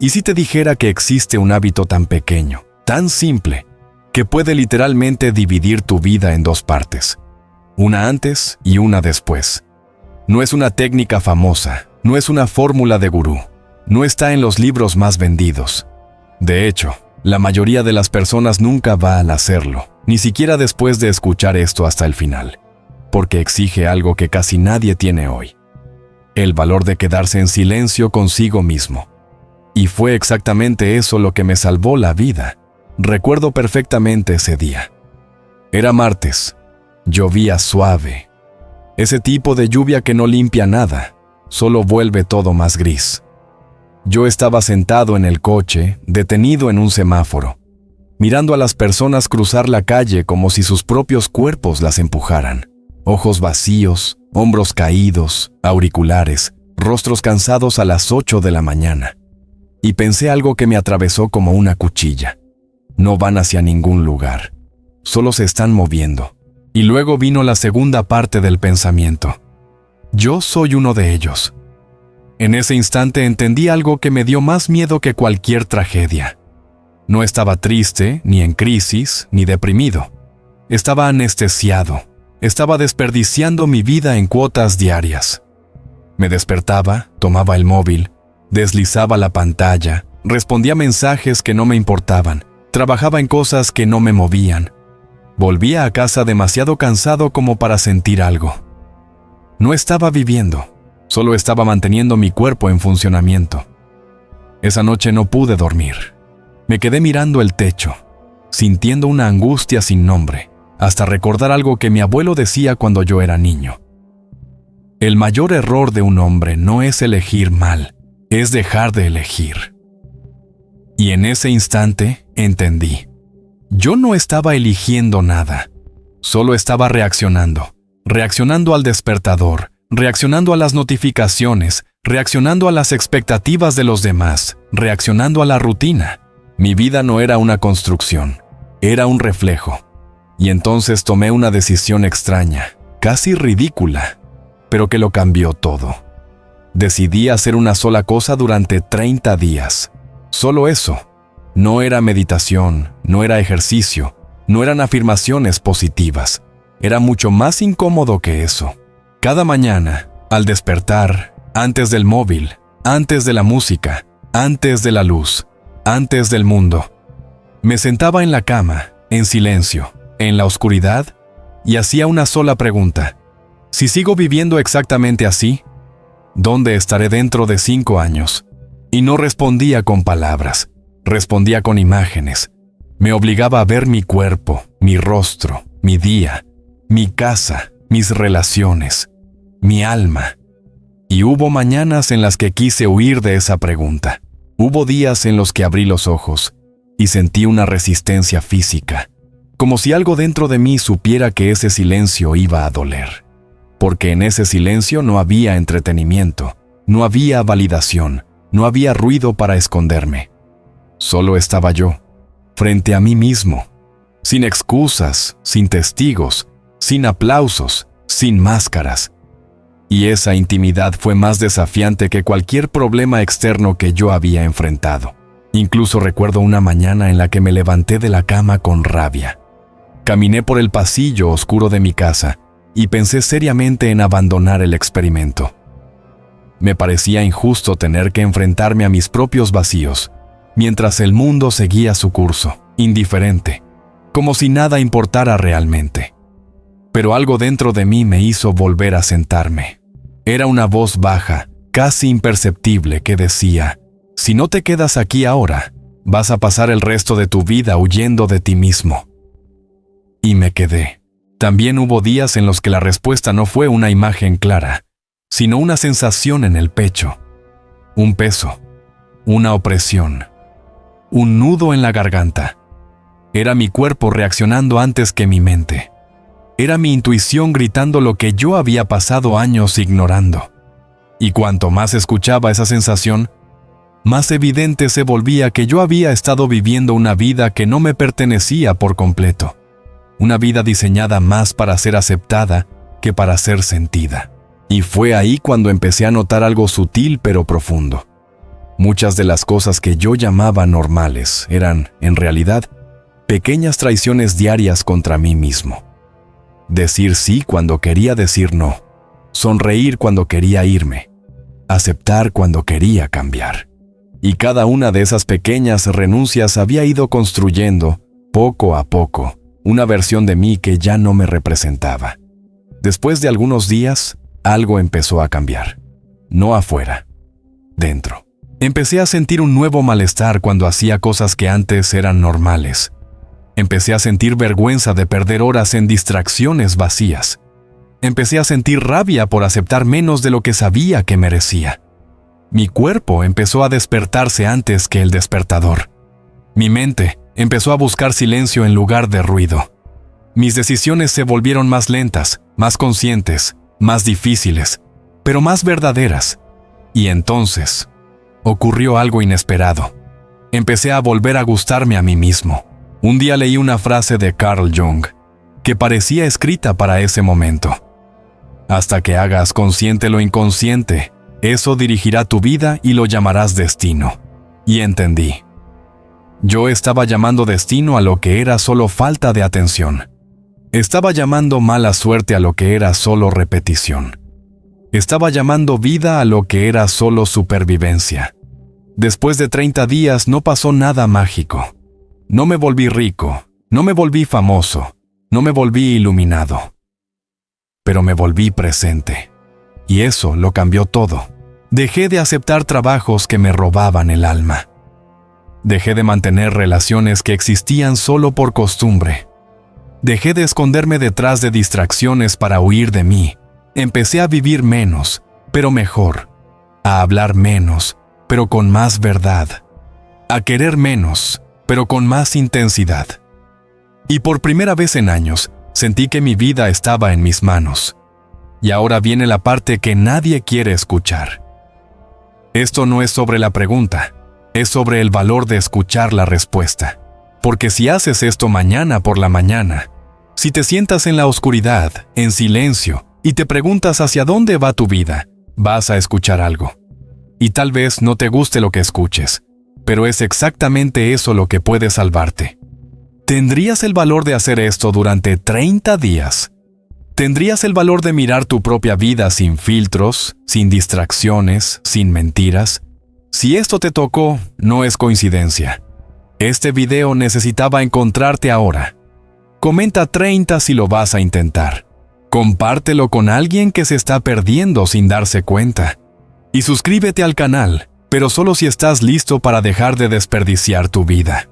¿Y si te dijera que existe un hábito tan pequeño, tan simple, que puede literalmente dividir tu vida en dos partes? Una antes y una después. No es una técnica famosa, no es una fórmula de gurú, no está en los libros más vendidos. De hecho, la mayoría de las personas nunca van a hacerlo, ni siquiera después de escuchar esto hasta el final, porque exige algo que casi nadie tiene hoy: el valor de quedarse en silencio consigo mismo. Y fue exactamente eso lo que me salvó la vida. Recuerdo perfectamente ese día. Era martes. Llovía suave. Ese tipo de lluvia que no limpia nada, solo vuelve todo más gris. Yo estaba sentado en el coche, detenido en un semáforo, mirando a las personas cruzar la calle como si sus propios cuerpos las empujaran. Ojos vacíos, hombros caídos, auriculares, rostros cansados a las 8 de la mañana. Y pensé algo que me atravesó como una cuchilla. No van hacia ningún lugar, solo se están moviendo. Y luego vino la segunda parte del pensamiento. Yo soy uno de ellos. En ese instante entendí algo que me dio más miedo que cualquier tragedia. No estaba triste, ni en crisis, ni deprimido. Estaba anestesiado. Estaba desperdiciando mi vida en cuotas diarias. Me despertaba, tomaba el móvil, deslizaba la pantalla, respondía mensajes que no me importaban, trabajaba en cosas que no me movían. Volvía a casa demasiado cansado como para sentir algo. No estaba viviendo, solo estaba manteniendo mi cuerpo en funcionamiento. Esa noche no pude dormir. Me quedé mirando el techo, sintiendo una angustia sin nombre, hasta recordar algo que mi abuelo decía cuando yo era niño. El mayor error de un hombre no es elegir mal, es dejar de elegir. Y en ese instante entendí. Yo no estaba eligiendo nada, solo estaba reaccionando al despertador, reaccionando a las notificaciones, reaccionando a las expectativas de los demás, reaccionando a la rutina. Mi vida no era una construcción, era un reflejo. Y entonces tomé una decisión extraña, casi ridícula, pero que lo cambió todo. Decidí hacer una sola cosa durante 30 días, solo eso. No era meditación, no era ejercicio, no eran afirmaciones positivas. Era mucho más incómodo que eso. Cada mañana, al despertar, antes del móvil, antes de la música, antes de la luz, antes del mundo, me sentaba en la cama, en silencio, en la oscuridad, y hacía una sola pregunta. Si sigo viviendo exactamente así, ¿dónde estaré dentro de 5 años? Y no respondía con palabras. Respondía con imágenes. Me obligaba a ver mi cuerpo, mi rostro, mi día, mi casa, mis relaciones, mi alma. Y hubo mañanas en las que quise huir de esa pregunta. Hubo días en los que abrí los ojos y sentí una resistencia física, como si algo dentro de mí supiera que ese silencio iba a doler. Porque en ese silencio no había entretenimiento, no había validación, no había ruido para esconderme. Solo estaba yo, frente a mí mismo, sin excusas, sin testigos, sin aplausos, sin máscaras. Y esa intimidad fue más desafiante que cualquier problema externo que yo había enfrentado. Incluso recuerdo una mañana en la que me levanté de la cama con rabia. Caminé por el pasillo oscuro de mi casa y pensé seriamente en abandonar el experimento. Me parecía injusto tener que enfrentarme a mis propios vacíos, mientras el mundo seguía su curso, indiferente, como si nada importara realmente. Pero algo dentro de mí me hizo volver a sentarme. Era una voz baja, casi imperceptible, que decía: si no te quedas aquí ahora, vas a pasar el resto de tu vida huyendo de ti mismo. Y me quedé. También hubo días en los que la respuesta no fue una imagen clara, sino una sensación en el pecho, un peso, una opresión, un nudo en la garganta. Era mi cuerpo reaccionando antes que mi mente. Era mi intuición gritando lo que yo había pasado años ignorando. Y cuanto más escuchaba esa sensación, más evidente se volvía que yo había estado viviendo una vida que no me pertenecía por completo. Una vida diseñada más para ser aceptada que para ser sentida. Y fue ahí cuando empecé a notar algo sutil pero profundo. Muchas de las cosas que yo llamaba normales eran, en realidad, pequeñas traiciones diarias contra mí mismo. Decir sí cuando quería decir no, sonreír cuando quería irme, aceptar cuando quería cambiar. Y cada una de esas pequeñas renuncias había ido construyendo, poco a poco, una versión de mí que ya no me representaba. Después de algunos días, algo empezó a cambiar. No afuera, dentro. Empecé a sentir un nuevo malestar cuando hacía cosas que antes eran normales. Empecé a sentir vergüenza de perder horas en distracciones vacías. Empecé a sentir rabia por aceptar menos de lo que sabía que merecía. Mi cuerpo empezó a despertarse antes que el despertador. Mi mente empezó a buscar silencio en lugar de ruido. Mis decisiones se volvieron más lentas, más conscientes, más difíciles, pero más verdaderas. Y entonces, ocurrió algo inesperado. Empecé a volver a gustarme a mí mismo. Un día leí una frase de Carl Jung, que parecía escrita para ese momento. Hasta que hagas consciente lo inconsciente, eso dirigirá tu vida y lo llamarás destino. Y entendí. Yo estaba llamando destino a lo que era solo falta de atención. Estaba llamando mala suerte a lo que era solo repetición. Estaba llamando vida a lo que era solo supervivencia. Después de 30 días no pasó nada mágico. No me volví rico, no me volví famoso, no me volví iluminado. Pero me volví presente. Y eso lo cambió todo. Dejé de aceptar trabajos que me robaban el alma. Dejé de mantener relaciones que existían solo por costumbre. Dejé de esconderme detrás de distracciones para huir de mí. Empecé a vivir menos, pero mejor. A hablar menos, pero con más verdad. A querer menos, pero con más intensidad. Y por primera vez en años, sentí que mi vida estaba en mis manos. Y ahora viene la parte que nadie quiere escuchar. Esto no es sobre la pregunta, es sobre el valor de escuchar la respuesta. Porque si haces esto mañana por la mañana, si te sientas en la oscuridad, en silencio, y te preguntas hacia dónde va tu vida, vas a escuchar algo. Y tal vez no te guste lo que escuches, pero es exactamente eso lo que puede salvarte. ¿Tendrías el valor de hacer esto durante 30 días? ¿Tendrías el valor de mirar tu propia vida sin filtros, sin distracciones, sin mentiras? Si esto te tocó, no es coincidencia. Este video necesitaba encontrarte ahora. Comenta 30 si lo vas a intentar. Compártelo con alguien que se está perdiendo sin darse cuenta. Y suscríbete al canal, pero solo si estás listo para dejar de desperdiciar tu vida.